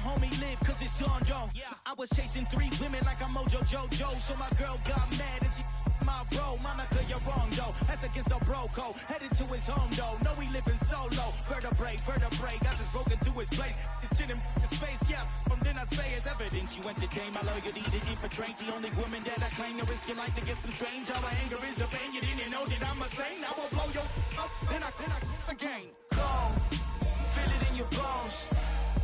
homie live cause it's on, yo. I was chasing 3 women like I'm Mojo Jojo, so my girl got mad and she my bro. Monica, you're wrong, though. That's against a bro code. Headed to his home, though. No, he living solo. Vertebrae. I just broke into his place. It's in his face, yeah. From then I say it's evidence you entertain my loyalty to infiltrate the only woman that I claim to risk your life to get some strange. All my anger is a pain. You didn't know that I'm a saint. I will blow your up, then I again. Gone. Feel it in your bones.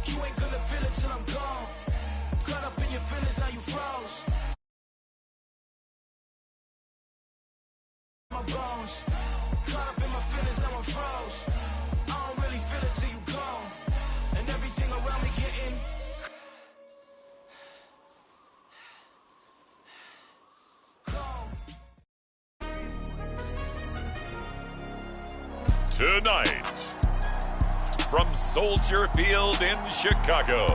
You ain't gonna feel it till I'm gone. Caught up in your feelings, now you froze. My bones. Caught up in my feelings, now I'm froze. I don't really feel it till you gone. And everything around me getting gone. Tonight, from Soldier Field in Chicago,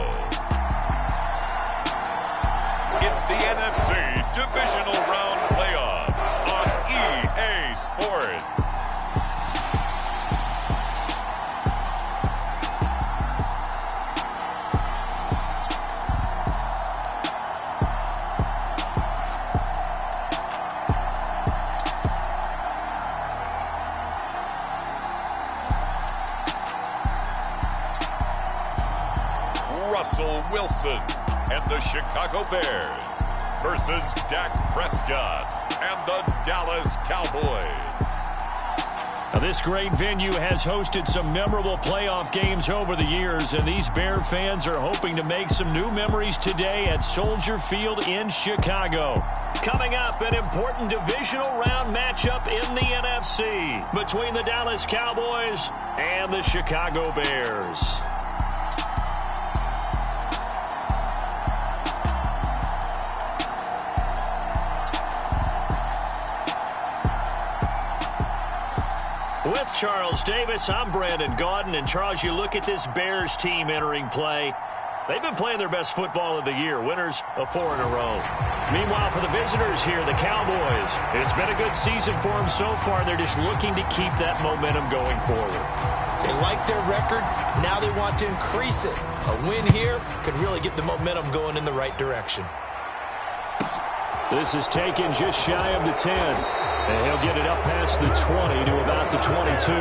it's the NFC Divisional Round Playoffs on EA Sports. Russell Wilson and the Chicago Bears versus Dak Prescott and the Dallas Cowboys. Now, this great venue has hosted some memorable playoff games over the years, and these Bear fans are hoping to make some new memories today at Soldier Field in Chicago. Coming up, an important divisional round matchup in the NFC between the Dallas Cowboys and the Chicago Bears. With Charles Davis, I'm Brandon Gaudin. And Charles, you look at this Bears team entering play. They've been playing their best football of the year, winners of 4 in a row. Meanwhile, for the visitors here, the Cowboys, it's been a good season for them so far. They're just looking to keep that momentum going forward. They like their record. Now they want to increase it. A win here could really get the momentum going in the right direction. This is taken just shy of the 10. And he'll get it up past the 20 to about the 22.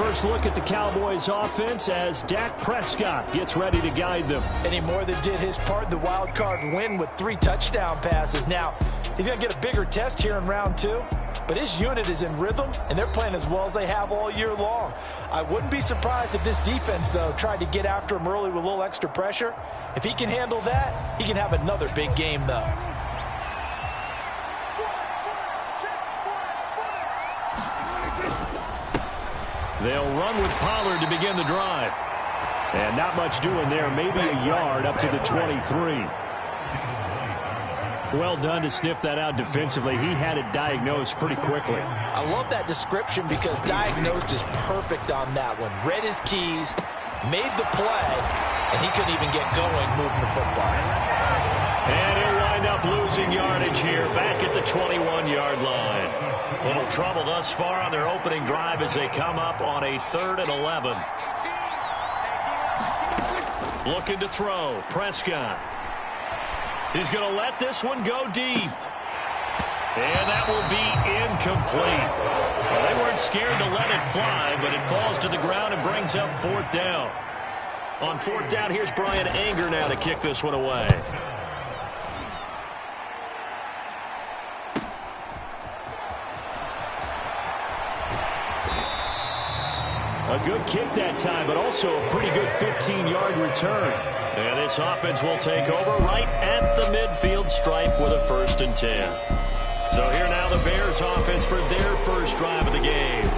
First look at the Cowboys offense as Dak Prescott gets ready to guide them. And he more than did his part in the wild card win with 3 touchdown passes. Now, he's going to get a bigger test here in round 2. But his unit is in rhythm, and they're playing as well as they have all year long. I wouldn't be surprised if this defense, though, tried to get after him early with a little extra pressure. If he can handle that, he can have another big game, though. They'll run with Pollard to begin the drive. And not much doing there, maybe a yard up to the 23. Well done to sniff that out defensively. He had it diagnosed pretty quickly. I love that description because diagnosed is perfect on that one. Read his keys, made the play, and he couldn't even get going moving the football. And he'll wind up losing yardage here back at the 21-yard line. A little trouble thus far on their opening drive as they come up on a 3rd and 11. Looking to throw. Prescott. He's going to let this one go deep. And that will be incomplete. Well, they weren't scared to let it fly, but it falls to the ground and brings up 4th down. On 4th down, here's Brian Anger now to kick this one away. A good kick that time, but also a pretty good 15-yard return. And this offense will take over right at the midfield stripe with a 1st and 10. So here now the Bears offense for their first drive of the game.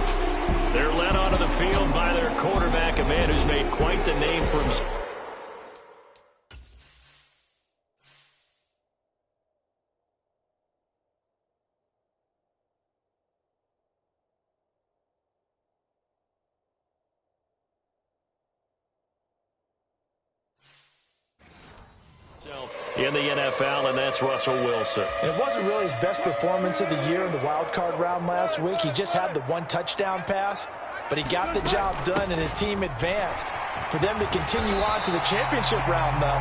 They're led onto the field by their quarterback, a man who's made quite the name for himself. In the NFL, and that's Russell Wilson. It wasn't really his best performance of the year in the wild card round last week. He just had the 1 touchdown pass. but he got the job done and his team advanced. For them to continue on to the championship round, though,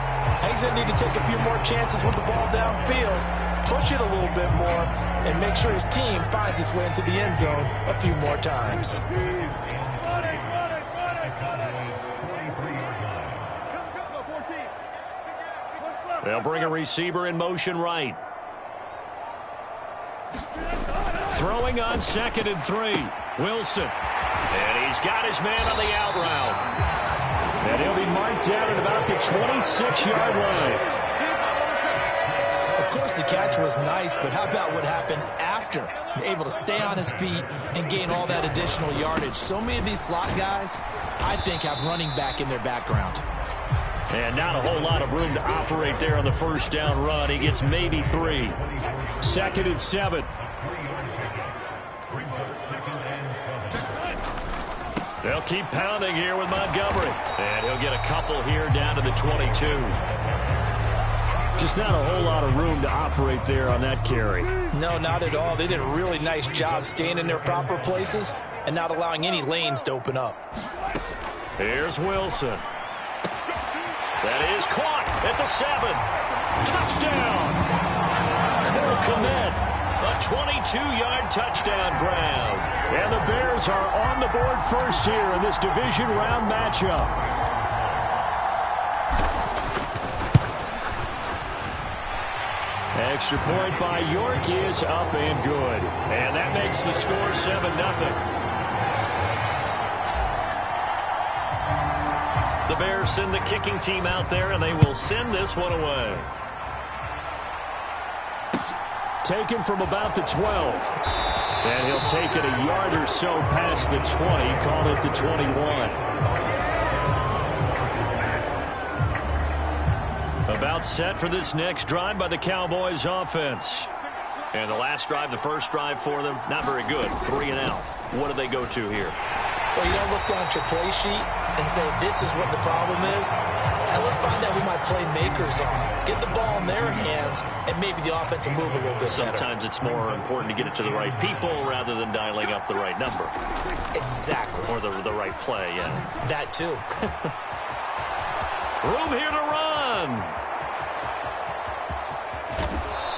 he's going to need to take a few more chances with the ball downfield, push it a little bit more, and make sure his team finds its way into the end zone a few more times. They'll bring a receiver in motion right. Throwing on 2nd and 3. Wilson. And he's got his man on the out route. And he'll be marked down at about the 26-yard line. Of course, the catch was nice, but how about what happened after? Able to stay on his feet and gain all that additional yardage. So many of these slot guys, I think, have running back in their background. And not a whole lot of room to operate there on the first down run. He gets maybe 3. 2nd and 7. They'll keep pounding here with Montgomery. And he'll get a couple here down to the 22. Just not a whole lot of room to operate there on that carry. No, not at all. They did a really nice job staying in their proper places and not allowing any lanes to open up. Here's Wilson. That is caught at the 7. Touchdown! Cole Kmet, a 22-yard touchdown grab. And the Bears are on the board first here in this division round matchup. Extra point by York is up and good. And that makes the score 7-0. The Bears send the kicking team out there, and they will send this one away. Taken from about the 12. And he'll take it a yard or so past the 20, call it the 21. About set for this next drive by the Cowboys offense. And the last drive, the first drive for them, not very good. 3 and out. What do they go to here? Well, you don't look down at your play sheet and say, this is what the problem is. And let's find out who my playmakers are. Get the ball in their hands, and maybe the offense will move a little bit better. Sometimes it's more important to get it to the right people rather than dialing up the right number. Exactly. Or the right play, yeah. That too. Room here to run.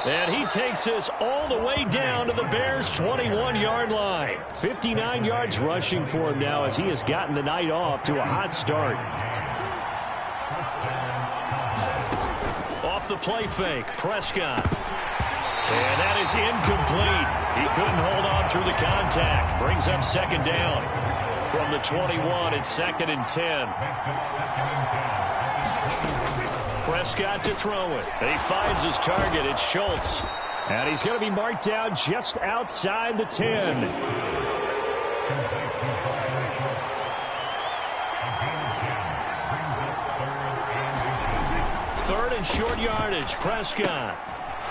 And he takes us all the way down to the Bears' 21-yard line. 59 yards rushing for him now as he has gotten the night off to a hot start. Off the play fake, Prescott. And that is incomplete. He couldn't hold on through the contact. Brings up 2nd down from the 21. It's 2nd and 10. Prescott to throw it. And he finds his target. It's Schultz. And he's going to be marked down just outside the 10. Third and short yardage. Prescott.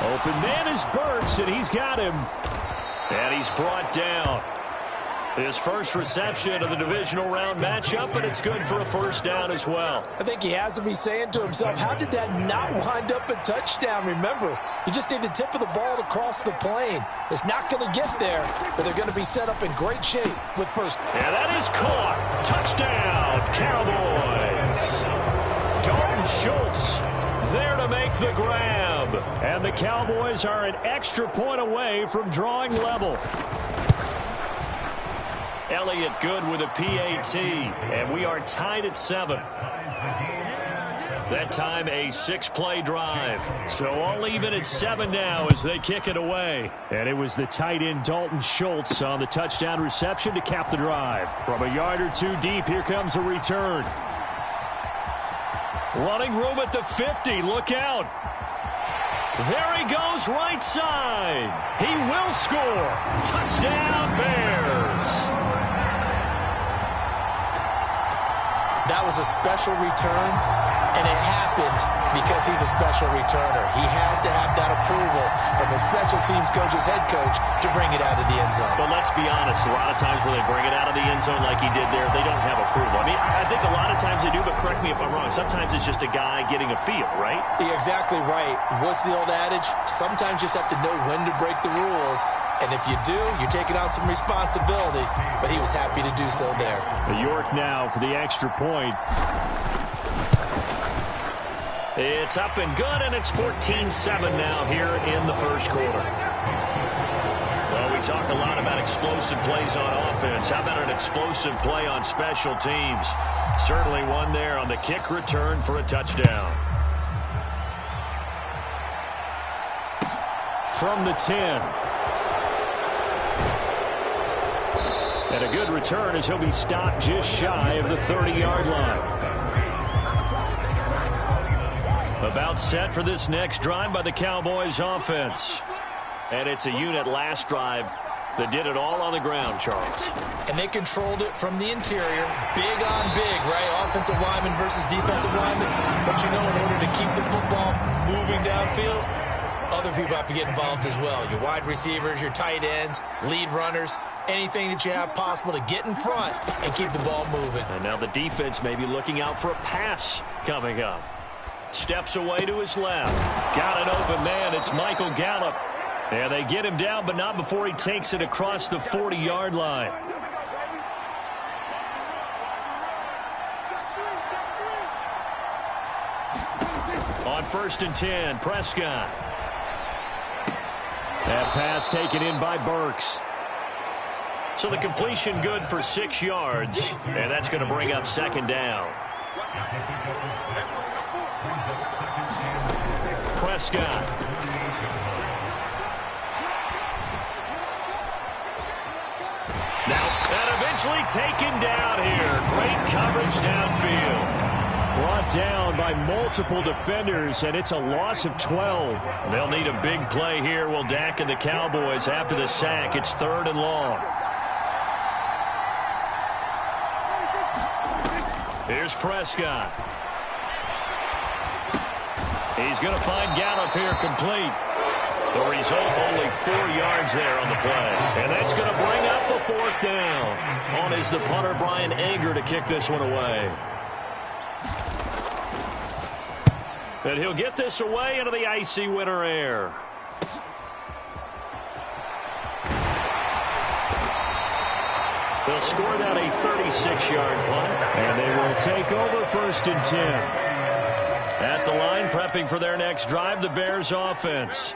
Open man is Burks, and he's got him. And he's brought down. His first reception of the divisional round matchup, but it's good for a first down as well. I think he has to be saying to himself, how did that not wind up a touchdown? Remember, you just need the tip of the ball to cross the plane. It's not going to get there, but they're going to be set up in great shape with first. And that is caught. Touchdown, Cowboys. Dalton Schultz there to make the grab. And the Cowboys are an extra point away from drawing level. Elliott good with a PAT, and we are tied at 7. That time a 6-play drive. So all even at 7 now as they kick it away. And it was the tight end Dalton Schultz on the touchdown reception to cap the drive. From a yard or two deep, here comes a return. Running room at the 50. Look out. There he goes right side. He will score. Touchdown Bears. That was a special return. And it happened because he's a special returner. He has to have that approval from his special teams coach's head coach to bring it out of the end zone. But let's be honest, a lot of times when they bring it out of the end zone like he did there, they don't have approval. I mean, I think a lot of times they do, but correct me if I'm wrong. Sometimes it's just a guy getting a feel, right? You're exactly right. What's the old adage? Sometimes you just have to know when to break the rules. And if you do, you're taking on some responsibility. But he was happy to do so there. York now for the extra point. It's up and good, and it's 14-7 now here in the first quarter. Well, we talk a lot about explosive plays on offense. How about an explosive play on special teams? Certainly one there on the kick return for a touchdown. From the 10. And a good return as he'll be stopped just shy of the 30-yard line. About set for this next drive by the Cowboys offense. And it's a unit last drive that did it all on the ground, Charles. And they controlled it from the interior. Big on big, right? Offensive lineman versus defensive lineman. But you know, in order to keep the football moving downfield, other people have to get involved as well. Your wide receivers, your tight ends, lead runners, anything that you have possible to get in front and keep the ball moving. And now the defense may be looking out for a pass coming up. Steps away to his left. Got an open man. It's Michael Gallup. And they get him down, but not before he takes it across the 40-yard line. On 1st and 10, Prescott. That pass taken in by Burks. So the completion good for 6 yards. And that's going to bring up 2nd down. Prescott. Now, and eventually taken down here. Great coverage downfield. Brought down by multiple defenders, and it's a loss of 12. They'll need a big play here, will Dak and the Cowboys after the sack. It's 3rd and long. Here's Prescott. He's going to find Gallup here complete. The result, only 4 yards there on the play. And that's going to bring up a 4th down. On is the punter, Brian Anger, to kick this one away. And he'll get this away into the icy winter air. They'll score that a 36-yard punt. And they will take over 1st and 10. At the line, prepping for their next drive, the Bears offense.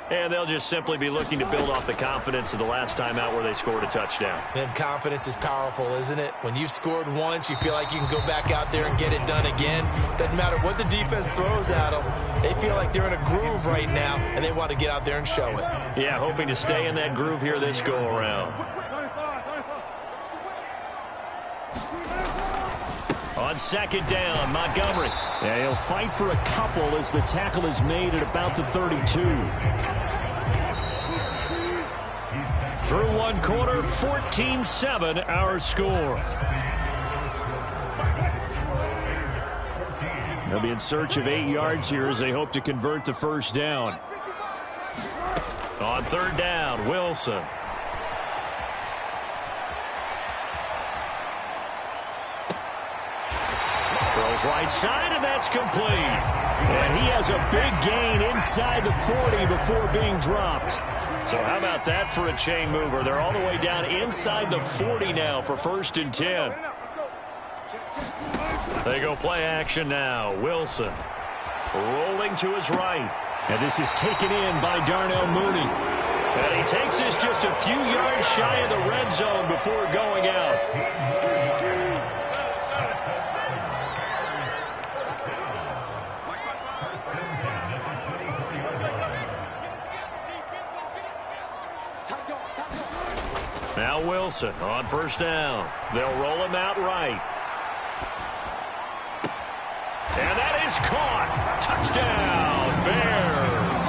And they'll just simply be looking to build off the confidence of the last time out where they scored a touchdown. And confidence is powerful, isn't it? When you've scored once, you feel like you can go back out there and get it done again. Doesn't matter what the defense throws at them. They feel like they're in a groove right now, and they want to get out there and show it. Yeah, hoping to stay in that groove here this go-around. On 2nd down, Montgomery. Yeah, he'll fight for a couple as the tackle is made at about the 32. Through 1 quarter, 14-7 our score. They'll be in search of 8 yards here as they hope to convert the 1st down. On 3rd down, Wilson. Throws right side, and that's complete. And he has a big gain inside the 40 before being dropped. So how about that for a chain mover? They're all the way down inside the 40 now for 1st and 10. They go play action now. Wilson rolling to his right. And this is taken in by Darnell Mooney. And he takes this just a few yards shy of the red zone before going out. Now Wilson on 1st down. They'll roll him out right. And that is caught. Touchdown, Bears.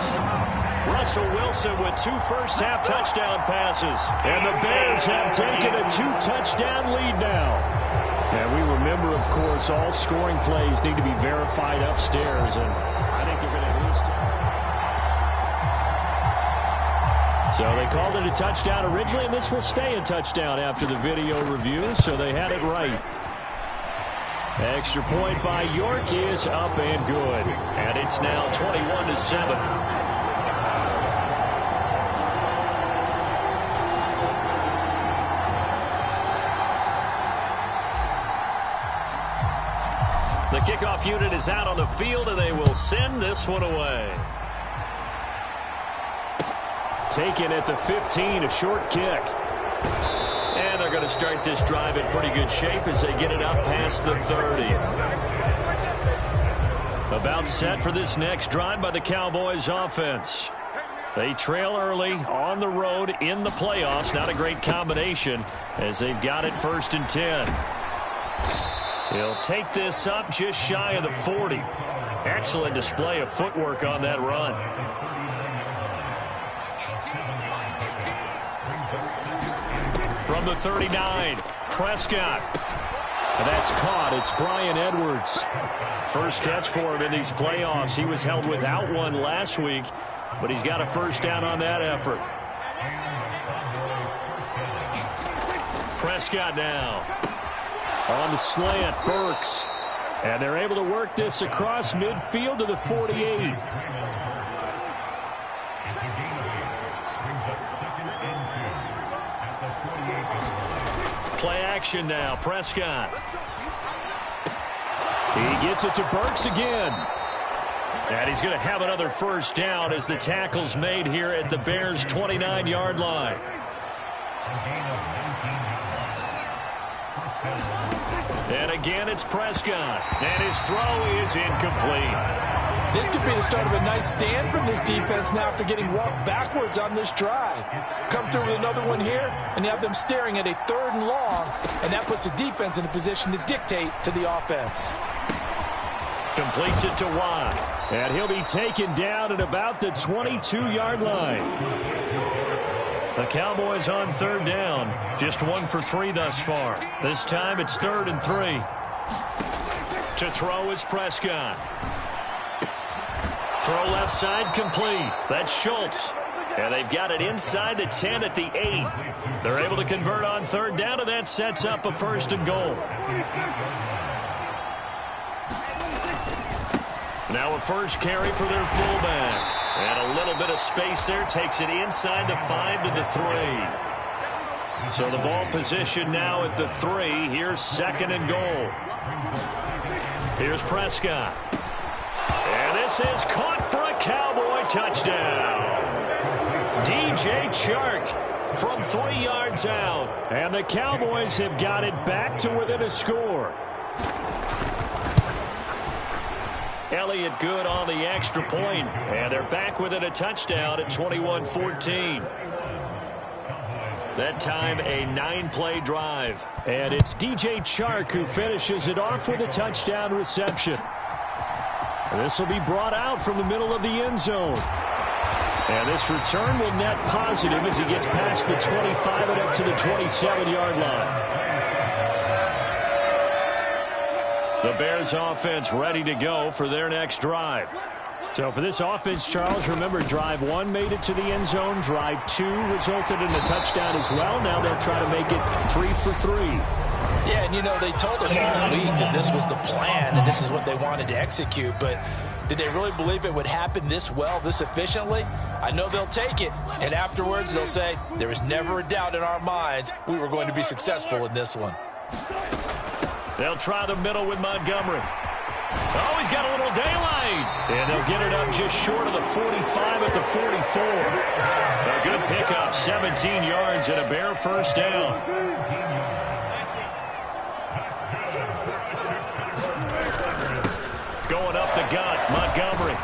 Russell Wilson with 2 first-half touchdown passes. And the Bears have taken a 2-touchdown lead now. And we remember, of course, all scoring plays need to be verified upstairs, and I think they're going to lose. So they called it a touchdown originally, and this will stay a touchdown after the video review, so they had it right. Extra point by York is up and good, and it's now 21-7. The kickoff unit is out on the field, and they will send this one away. Taken at the 15, a short kick. And they're going to start this drive in pretty good shape as they get it up past the 30. About set for this next drive by the Cowboys offense. They trail early on the road in the playoffs. Not a great combination as they've got it 1st and 10. He'll take this up just shy of the 40. Excellent display of footwork on that run. From the 39, Prescott. And that's caught. It's Bryan Edwards. First catch for him in these playoffs. He was held without one last week, but he's got a first down on that effort. Prescott now. On the slant, Burks. And they're able to work this across midfield to the 48. Play action now, Prescott. He gets it to Burks again. And he's going to have another first down as the tackle's made here at the Bears' 29-yard line. And again, it's Prescott. And his throw is incomplete. This could be the start of a nice stand from this defense now after getting walked backwards on this drive. Come through with another one here, and you have them staring at a 3rd and long, and that puts the defense in a position to dictate to the offense. Completes it to Watt. And he'll be taken down at about the 22-yard line. The Cowboys on 3rd down. Just 1 for 3 thus far. This time it's 3rd and 3. To throw is Prescott. Throw left side complete. That's Schultz. And they've got it inside the 10 at the 8. They're able to convert on 3rd down, and that sets up a 1st and goal. Now a first carry for their fullback. And a little bit of space there. Takes it inside the 5 to the 3. So the ball position now at the 3. Here's 2nd and goal. Here's Prescott. And this is caught for a Cowboy touchdown. DJ Chark from 3 yards out. And the Cowboys have got it back to within a score. Elliott good on the extra point, and they're back within a touchdown at 21-14. That time a 9-play drive. And it's DJ Chark who finishes it off with a touchdown reception. This will be brought out from the middle of the end zone. And this return will net positive as he gets past the 25 and up to the 27-yard line. The Bears offense ready to go for their next drive. So for this offense, Charles, remember drive 1 made it to the end zone. Drive 2 resulted in a touchdown as well. Now they'll try to make it 3 for 3. Yeah, and you know, they told us all week that this was the plan and this is what they wanted to execute. But did they really believe it would happen this well, this efficiently? I know they'll take it. And afterwards they'll say, there was never a doubt in our minds we were going to be successful in this one. They'll try the middle with Montgomery. Oh, he's got a little daylight. And they'll get it up just short of the 45 at the 44. A good pickup, 17 yards and a Bear first down. Going up the gut, Montgomery.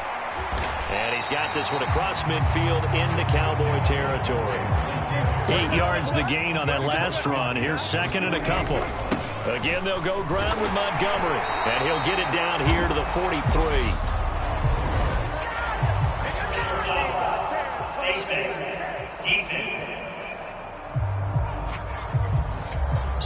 And he's got this one across midfield into Cowboy territory. 8 yards the gain on that last run. Here's 2nd and a couple. Again, they'll go ground with Montgomery. And he'll get it down here to the 43.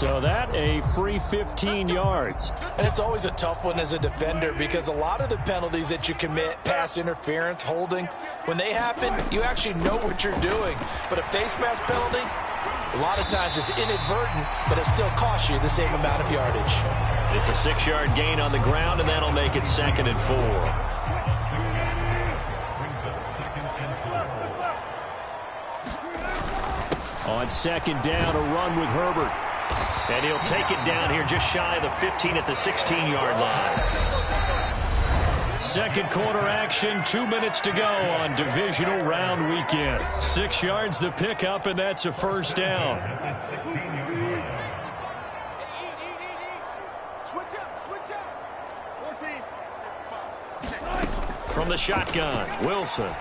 So that a free 15 yards. And it's always a tough one as a defender because a lot of the penalties that you commit, pass interference, holding, when they happen, you actually know what you're doing. But a face mask penalty, a lot of times it's inadvertent, but it still costs you the same amount of yardage. It's a 6-yard gain on the ground, and that'll make it 2nd and 4. On 2nd down, a run with Herbert. And he'll take it down here just shy of the 15 at the 16-yard line. 2nd quarter action, 2 minutes to go on divisional round weekend. 6 yards the pickup, and that's a 1st down. From the shotgun, Wilson.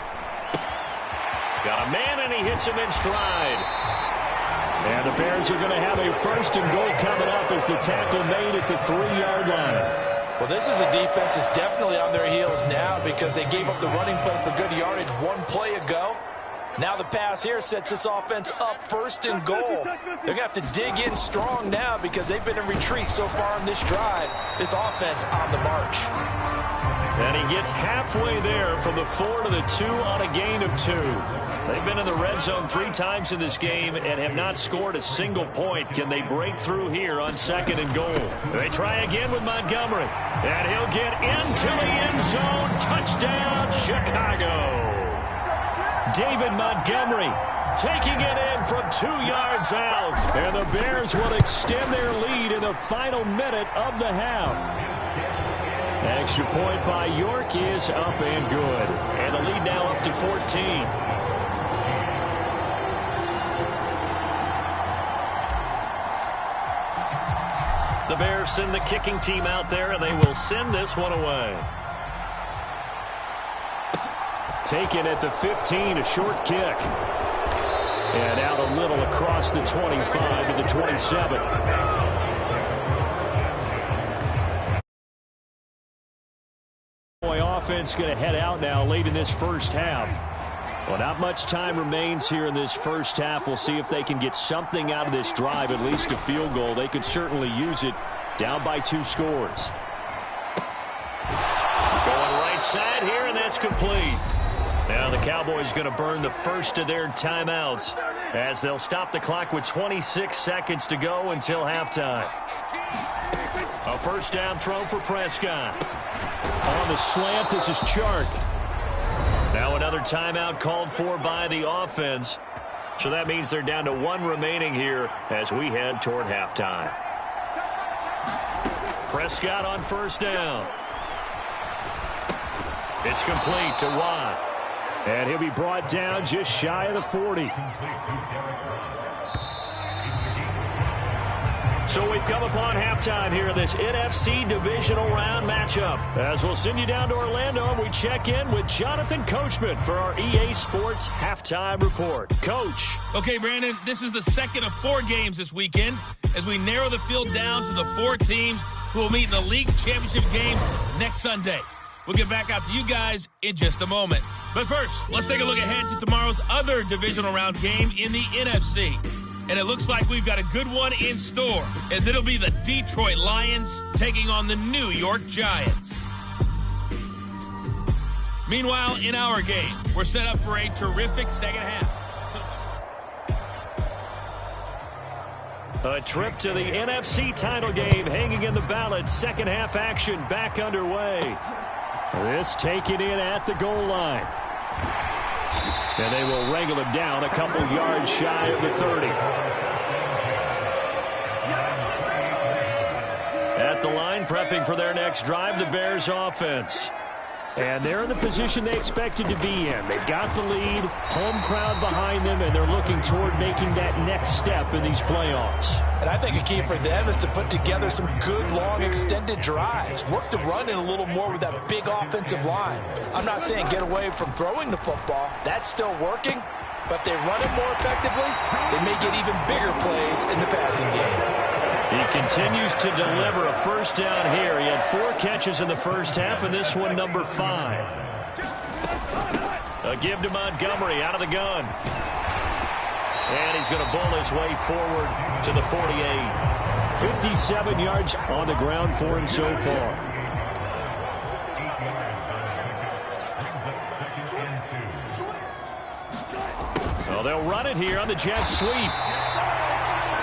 Got a man, and he hits him in stride. And the Bears are going to have a 1st and goal coming up as the tackle made at the 3-yard line. Well, this is a defense that's definitely on their heels now because they gave up the running play for good yardage one play ago. Now the pass here sets this offense up 1st and goal. They're going to have to dig in strong now because they've been in retreat so far on this drive. This offense on the march. And he gets halfway there from the 4 to the 2 on a gain of 2. They've been in the red zone 3 times in this game and have not scored a single point. Can they break through here on 2nd and goal? They try again with Montgomery. And he'll get into the end zone. Touchdown, Chicago. David Montgomery taking it in from 2 yards out. And the Bears will extend their lead in the final minute of the half. Extra point by York is up and good. And the lead now up to 14. The Bears send the kicking team out there, and they will send this one away. Taken at the 15, a short kick. And out a little across the 25 to the 27. Offense going to head out now late in this first half. Well, not much time remains here in this first half. We'll see if they can get something out of this drive, at least a field goal. They could certainly use it down by 2 scores. Going right side here, and that's complete. Now the Cowboys going to burn the first of their timeouts as they'll stop the clock with 26 seconds to go until halftime. A 1st down throw for Prescott. On the slant, this is Chark. Now another timeout called for by the offense. So that means they're down to 1 remaining here as we head toward halftime. Prescott on 1st down. It's complete to Watt. And he'll be brought down just shy of the 40. So we've come upon halftime here in this NFC divisional round matchup. As we'll send you down to Orlando, and we check in with Jonathan Coachman for our EA Sports Halftime Report. Coach. Okay, Brandon, this is the 2nd of 4 games this weekend as we narrow the field down to the 4 teams who will meet in the league championship games next Sunday. We'll get back out to you guys in just a moment. But first, let's take a look ahead to tomorrow's other divisional round game in the NFC. And it looks like we've got a good one in store, as it'll be the Detroit Lions taking on the New York Giants. Meanwhile, in our game, we're set up for a terrific second half. A trip to the NFC title game hanging in the balance. Second half action back underway. This taken in at the goal line. And they will wrangle him down a couple yards shy of the 30. At the line, prepping for their next drive, the Bears offense. And they're in the position they expected to be in. They've got the lead, home crowd behind them, and they're looking toward making that next step in these playoffs. And I think a key for them is to put together some good, long, extended drives. Work the run in a little more with that big offensive line. I'm not saying get away from throwing the football. That's still working. But they run it more effectively, they may get even bigger plays in the passing game. He continues to deliver a 1st down here. He had 4 catches in the first half, and this one number 5. A give to Montgomery out of the gun. And he's going to bull his way forward to the 48. 57 yards on the ground for him so far. Well, they'll run it here on the jet sweep.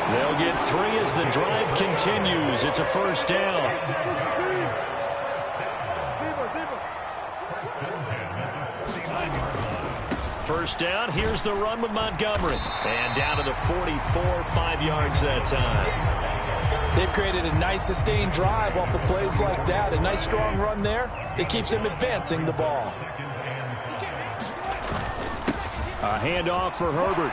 They'll get 3 as the drive continues. It's a first down. First down, here's the run with Montgomery. And down to the 44, 5 yards that time. They've created a nice sustained drive off of plays like that. A nice strong run there. It keeps them advancing the ball. A handoff for Herbert.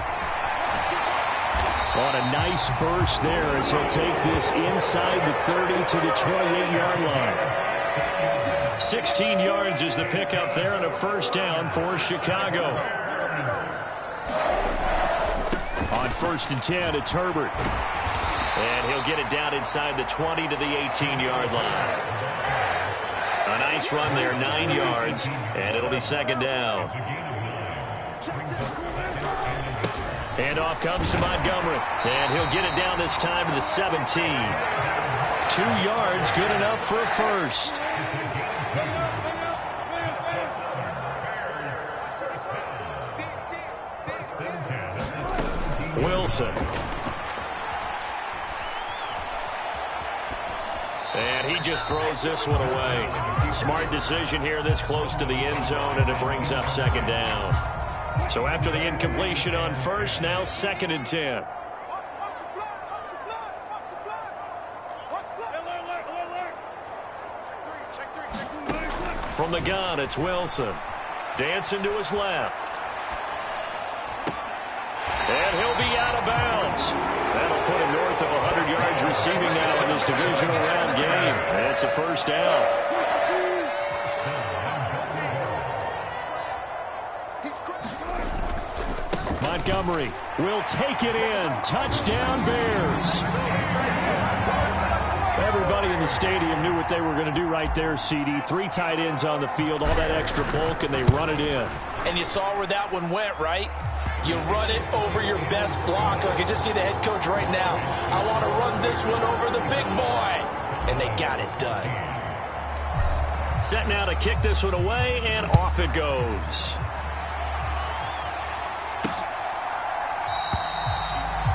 On a nice burst there as he'll take this inside the 30 to the 28-yard line. 16 yards is the pickup there and a first down for Chicago. On 1st and 10, it's Herbert. And he'll get it down inside the 20 to the 18-yard line. A nice run there, 9 yards, and it'll be second down. Handoff comes to Montgomery, and he'll get it down this time to the 17. 2 yards, good enough for a first. Wilson. And he just throws this one away. Smart decision here this close to the end zone, and it brings up second down. So after the incompletion on first, now 2nd and 10. From the gun, it's Wilson. Dancing to his left. And he'll be out of bounds. That'll put him north of 100 yards receiving now in this divisional round game. That's a first down. Montgomery will take it in. Touchdown, Bears. Everybody in the stadium knew what they were going to do right there, CD. 3 tight ends on the field, all that extra bulk, and they run it in. And you saw where that one went, right? You run it over your best blocker. I can just see the head coach right now. I want to run this one over the big boy. And they got it done. Set now to kick this one away, and off it goes.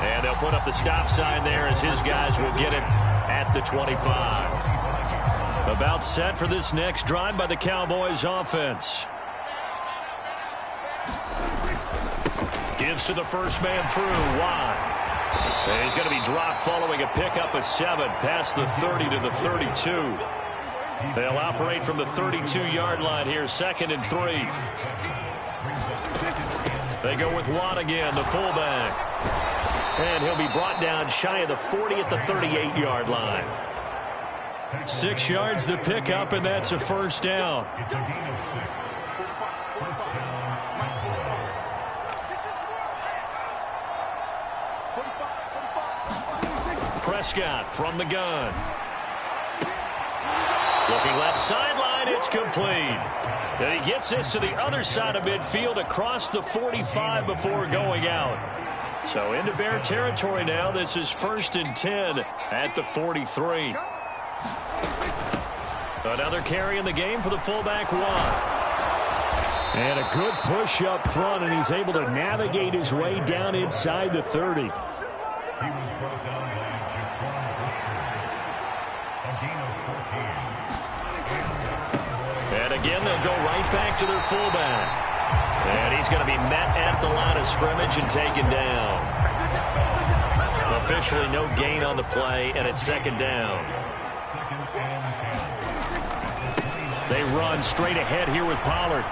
And they'll put up the stop sign there as his guys will get it at the 25. About set for this next drive by the Cowboys offense. Gives to the first man through, Watt. And he's going to be dropped following a pickup of 7 past the 30 to the 32. They'll operate from the 32-yard line here, 2nd and 3. They go with Watt again, the fullback. And he'll be brought down shy of the 40 at the 38-yard line. 6 yards the pickup, and that's a first down. Prescott from the gun. Looking left sideline, it's complete. And he gets this to the other side of midfield across the 45 before going out. So into Bear territory now. This is 1st and 10 at the 43. Another carry in the game for the fullback, Watt. And a good push up front, and he's able to navigate his way down inside the 30. And again, they'll go right back to their fullback. And he's going to be met at the line of scrimmage and taken down. Officially no gain on the play, and it's 2nd down. They run straight ahead here with Pollard.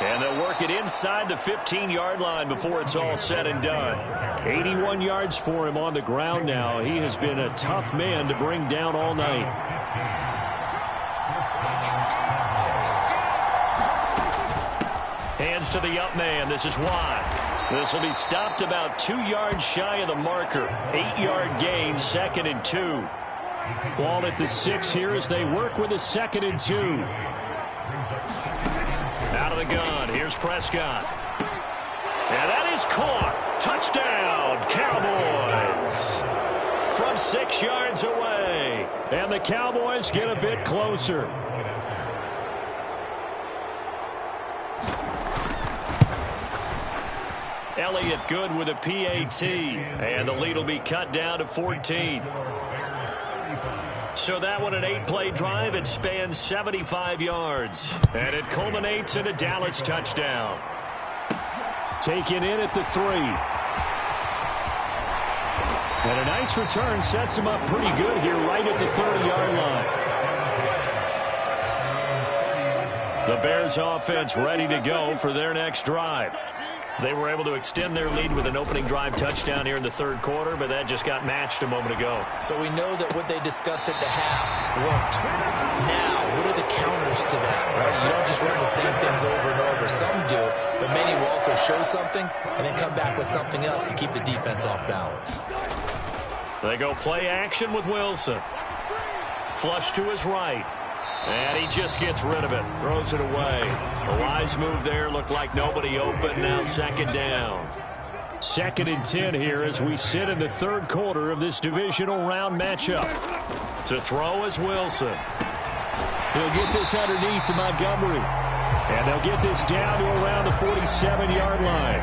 And they'll work it inside the 15-yard line before it's all said and done. 81 yards for him on the ground now. He has been a tough man to bring down all night. Hands to the up man. This is Watt. This will be stopped about 2 yards shy of the marker. 8-yard gain, 2nd and 2. Ball at the 6 here as they work with a 2nd and 2. Out of the gun. Here's Prescott. And is caught. Touchdown, Cowboys. From 6 yards away. And the Cowboys get a bit closer. Elliott good with a PAT. And the lead will be cut down to 14. So that one, an 8-play drive. It spans 75 yards. And it culminates in a Dallas touchdown. Taken in at the 3. And a nice return sets him up pretty good here right at the 30-yard line. The Bears offense ready to go for their next drive. They were able to extend their lead with an opening drive touchdown here in the third quarter, but that just got matched a moment ago. So we know that what they discussed at the half worked. Now, what are the counters to that, right? You don't just run the same things over and over. Some do, but many will also show something and then come back with something else to keep the defense off balance. They go play action with Wilson. Flush to his right. And he just gets rid of it. Throws it away. A wise move there. Looked like nobody open. Now second down. 2nd and 10 here as we sit in the third quarter of this divisional round matchup. To throw is Wilson. He'll get this underneath to Montgomery. And they'll get this down to around the 47-yard line.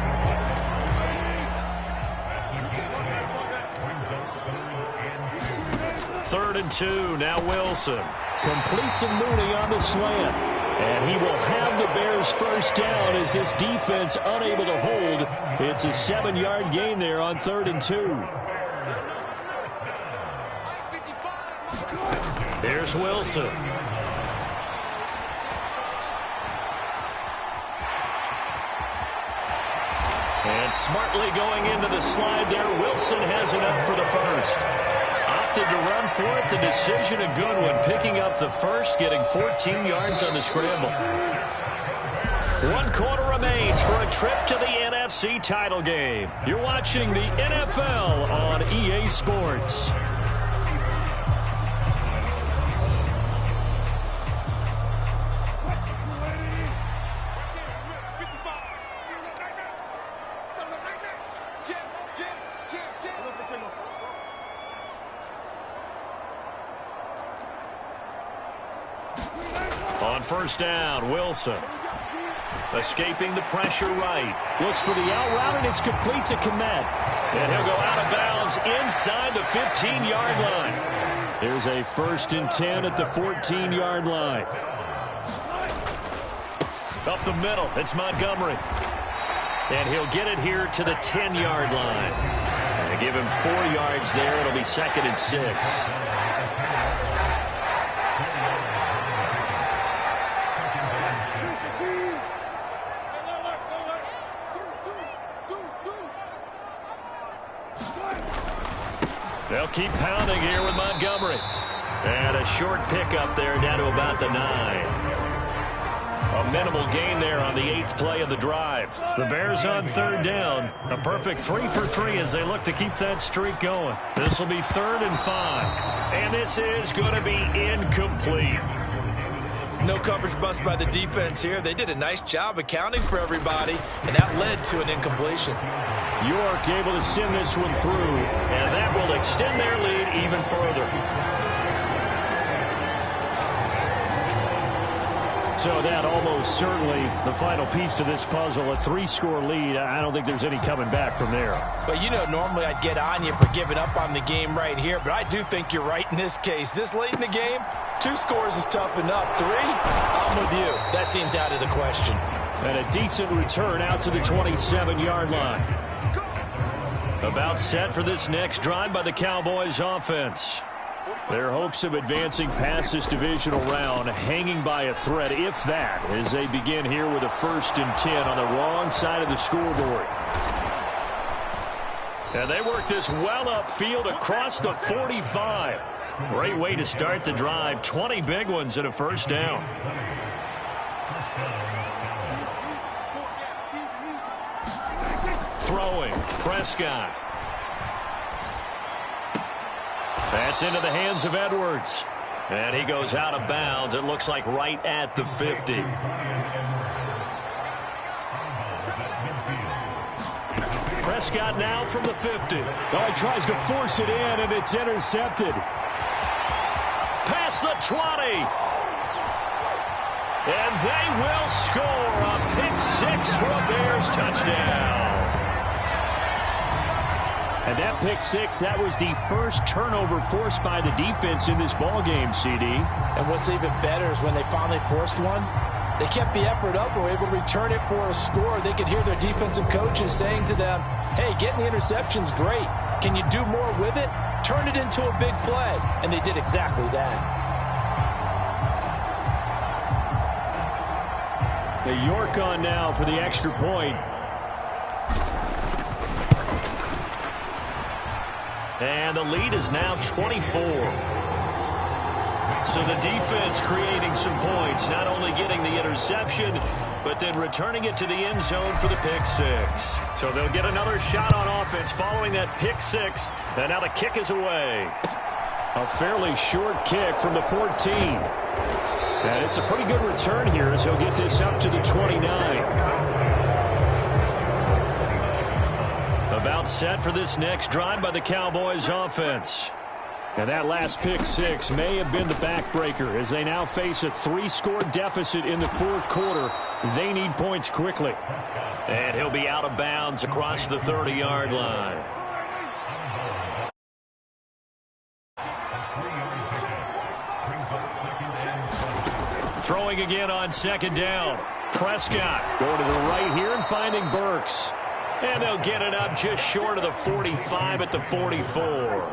Third and 2. Now Wilson. Completes a Mooney on the slant. And he will have the Bears first down as this defense unable to hold. It's a 7-yard gain there on 3rd and 2. Here's Wilson. And smartly going into the slide there, Wilson has it up for the first. Opted to run for it. The decision a good one. Picking up the first, getting 14 yards on the scramble. 1 quarter remains for a trip to the NFC title game. You're watching the NFL on EA Sports. On first down, Wilson. Escaping the pressure right. Looks for the out route, and it's complete to Kmet. And he'll go out of bounds inside the 15-yard line. There's a 1st and 10 at the 14-yard line. Up the middle, it's Montgomery. And he'll get it here to the 10-yard line. And give him 4 yards there. It'll be 2nd and 6. They'll keep pounding here with Montgomery. And a short pickup there down to about the 9. A minimal gain there on the 8th play of the drive. The Bears on 3rd down. A perfect 3 for 3 as they look to keep that streak going. This will be 3rd and 5. And this is going to be incomplete. No coverage bust by the defense here. They did a nice job accounting for everybody, and that led to an incompletion. York able to send this one through, and that will extend their lead even further. So that almost certainly the final piece to this puzzle, a 3-score lead. I don't think there's any coming back from there. But, you know, normally I'd get on you for giving up on the game right here, but I do think you're right in this case. This late in the game, 2 scores is tough enough. 3, I'm with you. That seems out of the question. And a decent return out to the 27-yard line. About set for this next drive by the Cowboys offense. Their hopes of advancing past this divisional round hanging by a thread, if that, as they begin here with a 1st and 10 on the wrong side of the scoreboard. And they work this well upfield across the 45. Great way to start the drive. 20 big ones and a first down. Throwing, Prescott. That's into the hands of Edwards. And he goes out of bounds. It looks like right at the 50. Prescott now from the 50. Oh, he tries to force it in, and it's intercepted. Past the 20. And they will score a pick-6 for a Bears touchdown. And that pick-6, that was the first turnover forced by the defense in this ballgame, CD. And what's even better is when they finally forced one, they kept the effort up and were able to return it for a score. They could hear their defensive coaches saying to them, hey, getting the interception's great. Can you do more with it? Turn it into a big play. And they did exactly that. York on now for the extra point. And the lead is now 24. So the defense creating some points, not only getting the interception, but then returning it to the end zone for the pick-6. So they'll get another shot on offense following that pick-6. And now the kick is away. A fairly short kick from the 14. And it's a pretty good return here as he'll get this up to the 29. About set for this next drive by the Cowboys offense. And that last pick-6 may have been the backbreaker as they now face a 3-score deficit in the fourth quarter. They need points quickly. And he'll be out of bounds across the 30-yard line. Throwing again on second down. Prescott going to the right here and finding Burks. And they'll get it up just short of the 45 at the 44.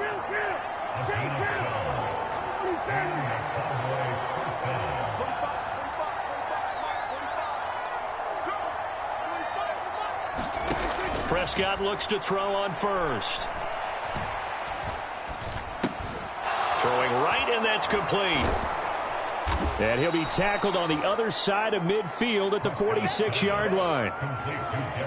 Prescott looks to throw on first. Throwing right, and that's complete. And he'll be tackled on the other side of midfield at the 46-yard line.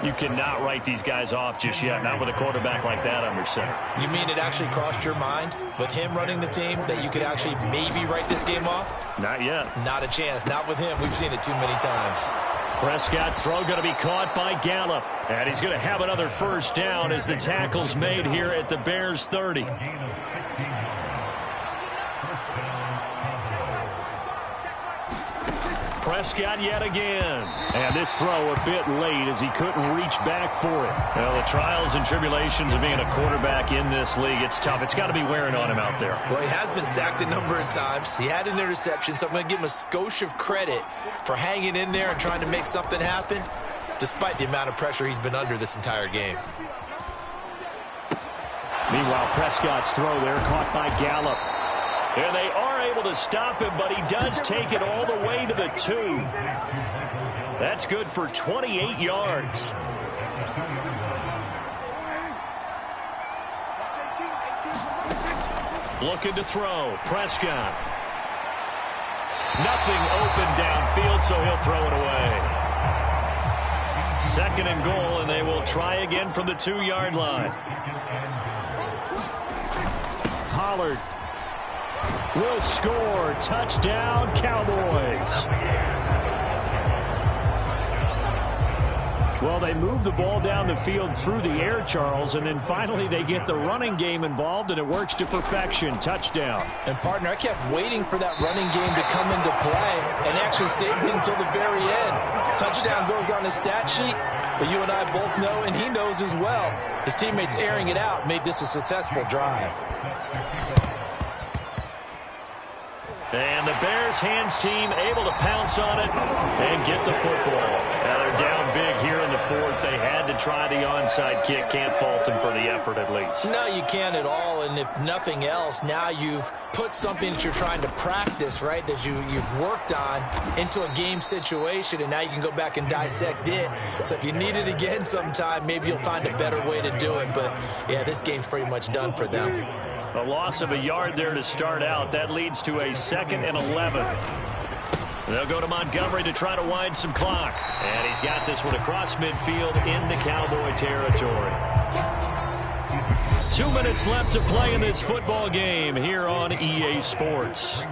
You cannot write these guys off just yet, not with a quarterback like that under center. You mean it actually crossed your mind with him running the team that you could actually maybe write this game off? Not yet. Not a chance. Not with him. We've seen it too many times. Prescott's throw going to be caught by Gallup. And he's going to have another first down as the tackle's made here at the Bears 30. Prescott yet again. And this throw a bit late as he couldn't reach back for it. Well, the trials and tribulations of being a quarterback in this league, it's tough. It's got to be wearing on him out there. Well, he has been sacked a number of times. He had an interception, so I'm going to give him a skosh of credit for hanging in there and trying to make something happen, despite the amount of pressure he's been under this entire game. Meanwhile, Prescott's throw there caught by Gallup. And they are able to stop him, but he does take it all the way to the 2. That's good for 28 yards. Looking to throw. Prescott. Nothing open downfield, so he'll throw it away. 2nd and goal, and they will try again from the 2-yard line. Pollard will score. Touchdown, Cowboys. Well, they move the ball down the field through the air, Charles, and then finally they get the running game involved, and it works to perfection. Touchdown. And, partner, I kept waiting for that running game to come into play and actually saved it until the very end. Touchdown goes on his stat sheet, but you and I both know, and he knows as well, his teammates airing it out made this a successful drive. And the Bears hands team able to pounce on it and get the football. Now they're down big here in the fourth. They had to try the onside kick. Can't fault them for the effort at least. No, you can't at all. And if nothing else, now you've put something that you're trying to practice, right, that you've worked on into a game situation, and now you can go back and dissect it. So if you need it again sometime, maybe you'll find a better way to do it. But, yeah, this game's pretty much done for them. A loss of a yard there to start out. That leads to a 2nd and 11. They'll go to Montgomery to try to wind some clock. And he's got this one across midfield into Cowboy territory. 2 minutes left to play in this football game here on EA Sports.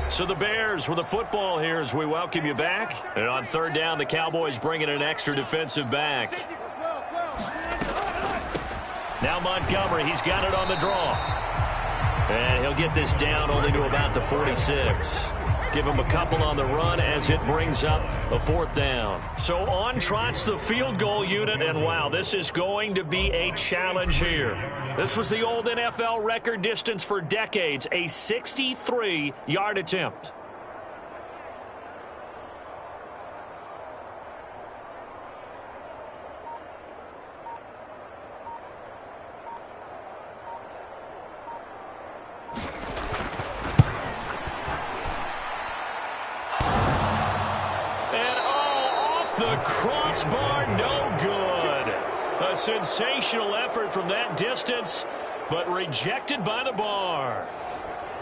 So the Bears with the football here as we welcome you back. And on 3rd down, the Cowboys bringing an extra defensive back. Now Montgomery, he's got it on the draw. And he'll get this down only to about the 46. Give him a couple on the run as it brings up a 4th down. So on trots the field goal unit, and wow, this is going to be a challenge here. This was the old NFL record distance for decades, a 63-yard attempt. Crossbar, no good. A sensational effort from that distance, but rejected by the bar.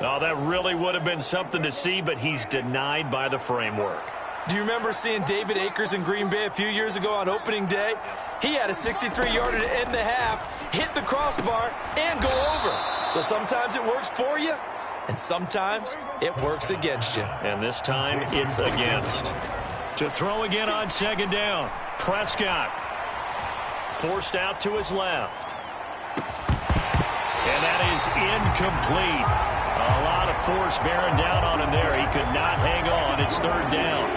Oh, that really would have been something to see, but he's denied by the framework. Do you remember seeing David Akers in Green Bay a few years ago on opening day? He had a 63-yarder to end the half, hit the crossbar, and go over. So sometimes it works for you, and sometimes it works against you. And this time, it's against. To throw again on 2nd down. Prescott forced out to his left. And that is incomplete. A lot of force bearing down on him there. He could not hang on. It's 3rd down.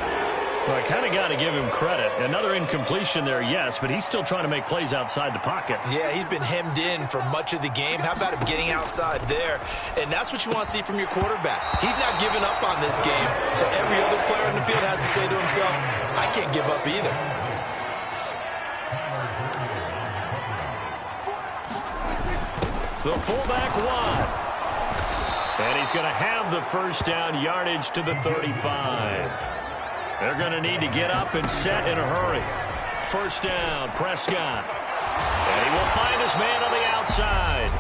Well, I kind of got to give him credit. Another incompletion there, yes, but he's still trying to make plays outside the pocket. Yeah, he's been hemmed in for much of the game. How about him getting outside there? And that's what you want to see from your quarterback. He's not giving up on this game, so every other player on the field has to say to himself, I can't give up either. The fullback wide. And he's going to have the 1st down yardage to the 35. They're going to need to get up and set in a hurry. 1st down, Prescott. And he will find his man on the outside.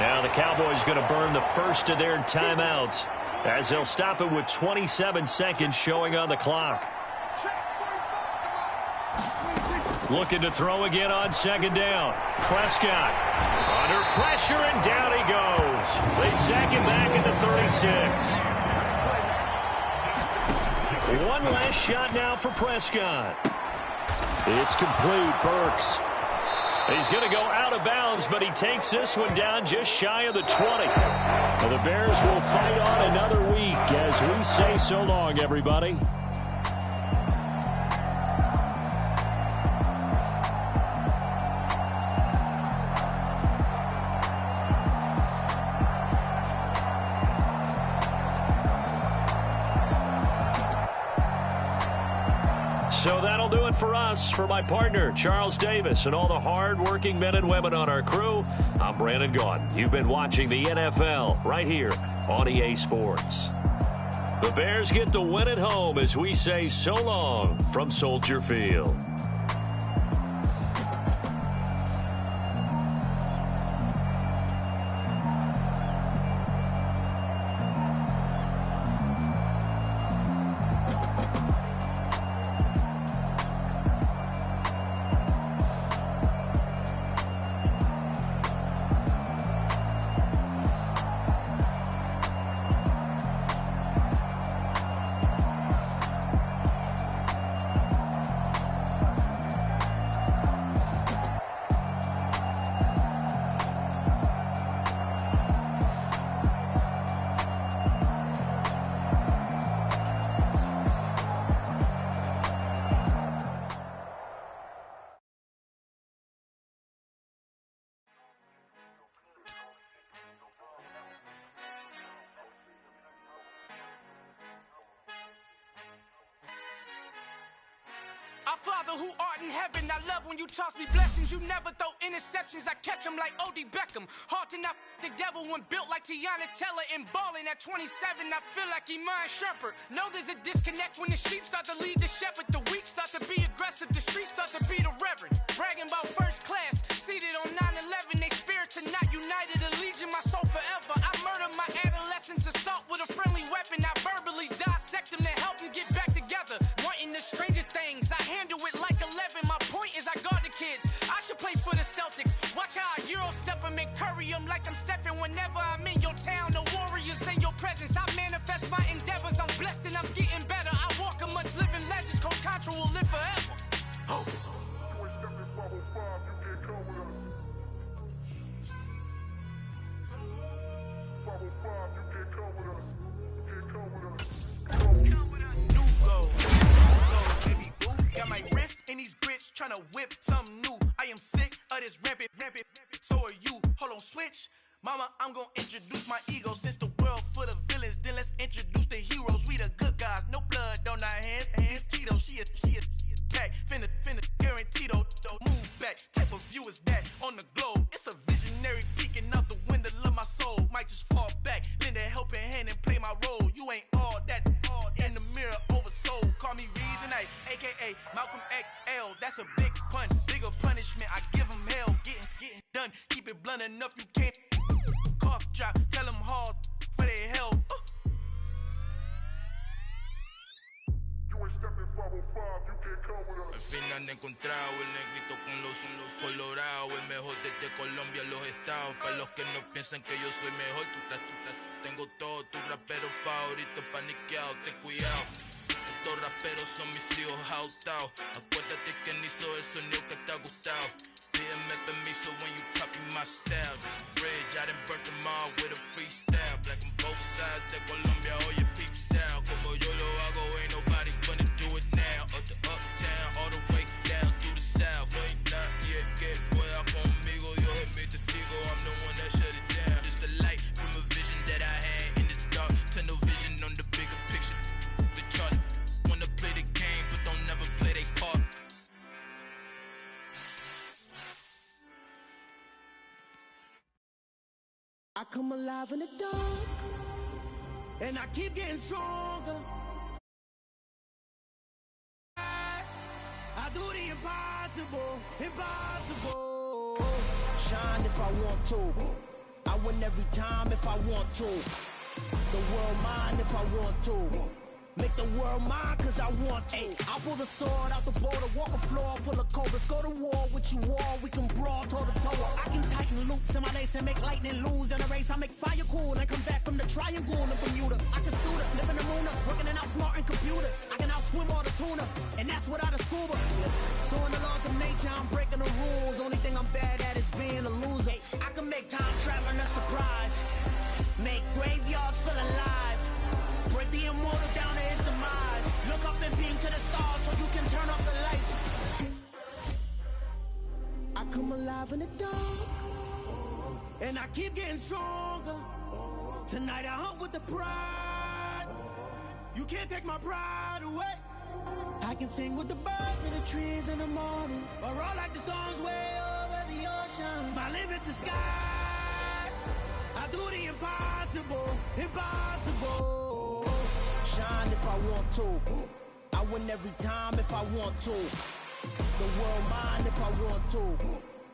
Now the Cowboys going to burn the first of their timeouts as they'll stop it with 27 seconds showing on the clock. Looking to throw again on 2nd down. Prescott under pressure, and down he goes. They sack him back at the 36. One last shot now for Prescott. It's complete. Burks. He's going to go out of bounds, but he takes this one down just shy of the 20. And the Bears will fight on another week as we say so long, everybody. So that'll do it for us. For my partner, Charles Davis, and all the hard-working men and women on our crew, I'm Brandon Gaudin. You've been watching the NFL right here on EA Sports. The Bears get the win at home as we say so long from Soldier Field. Our Father who art in heaven, I love when you toss me blessings. You never throw interceptions, I catch them like O.D. Beckham. Hard to not the devil when built like Tiana Teller and balling at 27. I feel like Iman Shumpert. Know there's a disconnect when the sheep start to lead the shepherd. The weak start to be aggressive, the streets start to be the reverend. Bragging about first class, seated on 9/11. They spirits are not united, a legion, my soul forever. I murder my adolescence, assault with a friendly weapon. I verbally dissect them to help them get back together. Wanting the stranger things, I handle it like 11. My point is I guard the kids. I should play for the Celtics. Watch how I Euro step them and curry them like I'm stepping. Whenever I'm in your town, the Warriors in your presence. I manifest my endeavors. I'm blessed and I'm getting better. I walk amongst living legends. Coach Contra will live forever. Oh. Got my wrist in these grits, tryna whip something new. I am sick of this rampant. So are you. Hold on, switch. Mama, I'm gonna introduce my ego. Since the world full of villains, then let's introduce the heroes. We the good guys, no blood on our hands. Hands Tito, she is back. Finna, guaranteed though. Move back. Type of view is that on the globe? It's a visionary peeking out the window of my soul. Might just fall back, lend a helping hand and play my role. You ain't all that. In the mirror, oversold. Call me Reason A, aka Malcolm XL. That's a big pun, bigger punishment. I give him hell. Getting done. Keep it blunt enough, you can't. Cough drop, tell them hard for their health. Al fin han encontrado el negrito con los colorados, el mejor desde Colombia, los estados. Para los que no piensan que yo soy mejor, tengo todos tus raperos favoritos paniqueados, ten cuidado. Estos raperos son mis hijos jautados. Acuérdate que ni hizo el sonido que te ha gustado. Pídeme permiso when you copy my style. This bridge, I done burnt them all with a freestyle. Black on both sides de Colombia, oye peep style. Como yo lo hago, ain't nobody finna do it now. Up to uptown, all the way down through the south. No hay nadie que pueda conmigo, Dios es mi testigo. I'm the one that shut it down. Just the light from a vision that I had in the dark. Tunnel vision on the bigger picture. The charts wanna play the game, but don't never play their part. I come alive in the dark, and I keep getting stronger. I do the impossible. Shine if I want to. I win every time if I want to. The world mine if I want to. Make the world mine cause I want to. I pull the sword out the border, walk a floor full of cobras. Go to war with you all, we can brawl toe to toe. I can tighten loops in my lace and make lightning lose in a race. I make fire cool and come back from the triangle in Bermuda. I can suit it, live in the moon, working and outsmarting computers. I can outswim all the tuna, and that's without a scuba. So in the laws of nature, I'm breaking the rules. Only thing I'm bad at is being a loser. I can make time traveling a surprise, make graveyards feel alive. Break the immortal down to his demise. Look up and beam to the stars so you can turn off the lights. I come alive in the dark, and I keep getting stronger. Tonight I hunt with the pride. You can't take my pride away. I can sing with the birds and the trees in the morning, or roll like the storms way over the ocean. My limit's the sky. I do the impossible. Shine if I want to. I win every time if I want to. The world mine if I want to.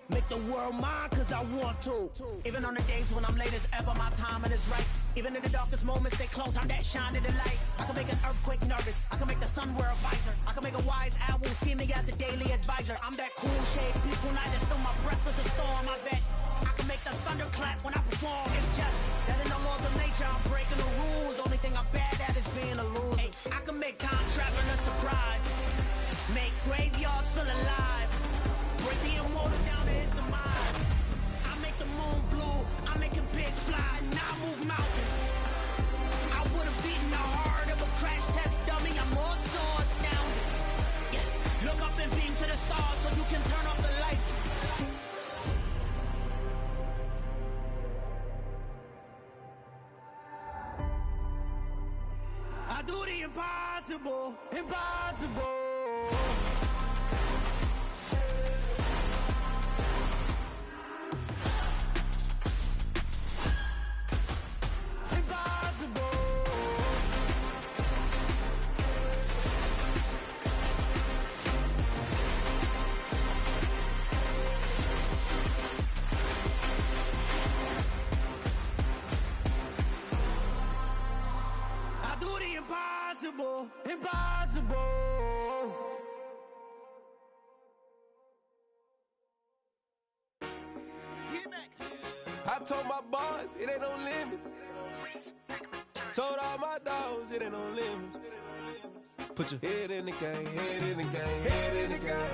Make the world mine cause I want to. Even on the days when I'm late as ever, my timing is right. Even in the darkest moments, stay close, I'm that shining the light. I can make an earthquake nervous, I can make the sun wear a visor. I can make a wise owl see me as a daily advisor. I'm that cool shade, peaceful night, and still my breath is a storm. I bet I can make the thunder clap when I perform. It's just that in the laws of nature, I'm breaking the rules. Only thing I'm bad at is being a loser. Hey, I can make time traveling a surprise, make graveyards feel alive. Break the immortal down to his demise. I make the moon blue, I'm making pigs fly, and I move mountains. I would have beaten the heart of a crash test dummy. I'm more so astounded. Yeah. Look up and beam to the stars so you can turn off the lights. I do the impossible. Impossible. I told my boys it ain't no limits. Told all my dogs it ain't no limits. Put your head in the game, head in the game, head in the game.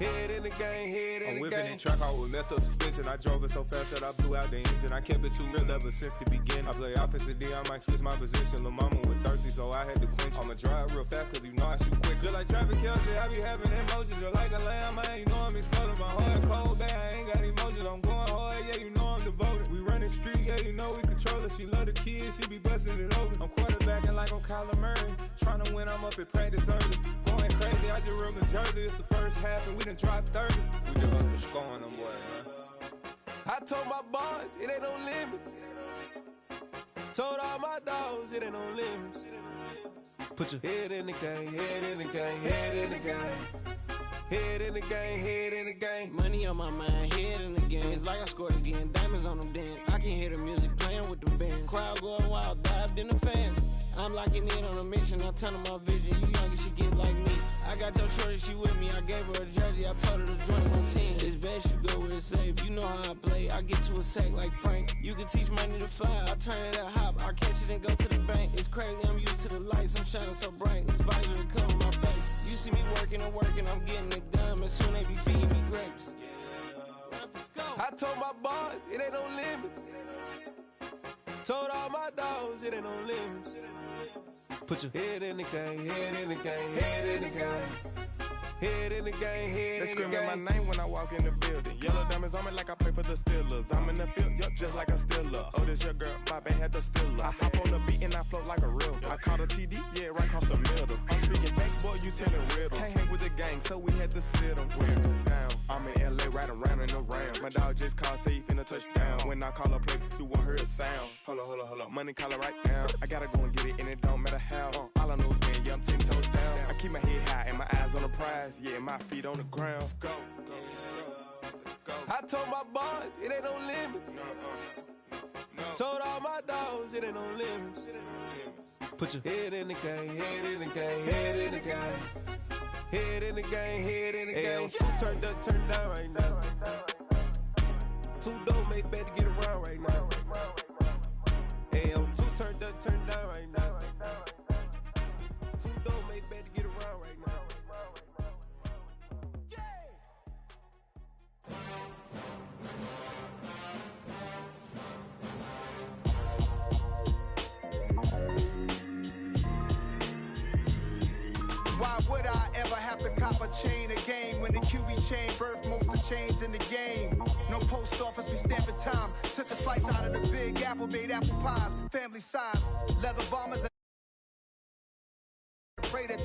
Head in the game, head in the game. I'm whipping the track out with messed up suspension. I drove it so fast that I blew out the engine. I kept it too real ever since the beginning. I play offensive D, I might switch my position. Lil' mama was thirsty, so I had to quench. I'ma drive real fast, cause you know I shoot quick. Just like traffic Kelsey, I be having emotions. Just like a lamb, man, you know I'm exploding. My heart cold, bad, I ain't got emotions. I'm going hard, yeah, you know I'm devoted. We running streets, yeah, you know we control it. She love the kids, she be busting it over. I'm quarterbacking like I'm Kyler Murray. Trying to win, I'm up at practice early. Going crazy, I just rubbed the jersey. It's the first half and we done dropped 30. We just underscoring them, boy, man. I told my boys, it ain't no limits. Told all my dogs, it ain't no limits. Put your head in the game, head in the game, head in the game. Head in the game, head in the game. Money on my mind, head in the game. It's like I scored again, diamonds on them dance. I can hear the music playing with the bands. Crowd going wild, dived in the fans. I'm locking in on a mission, I turn on my vision. You young, you should get like me. I got your shorty, she with me. I gave her a jersey, I told her to join my team. It's best you go where it's safe. You know how I play, I get to a sack like Frank. You can teach money to fly, I turn it at hop. I catch it and go to the bank. It's crazy, I'm used to the lights, I'm shining so bright. This visor to cover my face. You see me working and working, I'm getting it done. But soon they be feeding me grapes. I told my boys, it ain't no limits. Told all my dogs, it ain't no limits. Put your head in the game, head in the game, head in the game. Head in the game, head in the game. They screaming my name when I walk in the building. Yellow diamonds on me like I play for the Steelers. I'm in the field, yup, just like a Steeler. Oh, this your girl, my band had the Steeler. I hop on the beat and I float like a river. I caught a TD, yeah, right across the middle. I'm speaking facts, boy, you telling riddles. Can't hang with the gang, so we had to sit them down. I'm in LA, riding around in the Rams. My dog just called, say he finna touchdown. When I call a play, you won't hear a sound. Hold up, money call it right down. I gotta go and get it, and it don't matter how. All I know is man, yeah, I'm 10 toes down. I keep my head high and my eyes on the prize. Yeah, my feet on the ground. Let's go. Let's go. I told my boys, it ain't no limits. No. Told all my dogs, it ain't no limits. Put your head in the game, head in the game, head in the game. Head in the game, head in the game. Two turned up, turned down right now. Two dope make better get around right now. Hey, I'm two turned up, turned down right now. Two dope make better get around right now. Why would I ever have to cop a chain again when the QB chain birthed most of the chains in the game? No post office, we stamping time. Took a slice out of the big apple, made apple pies, family size, leather bombers. And pray that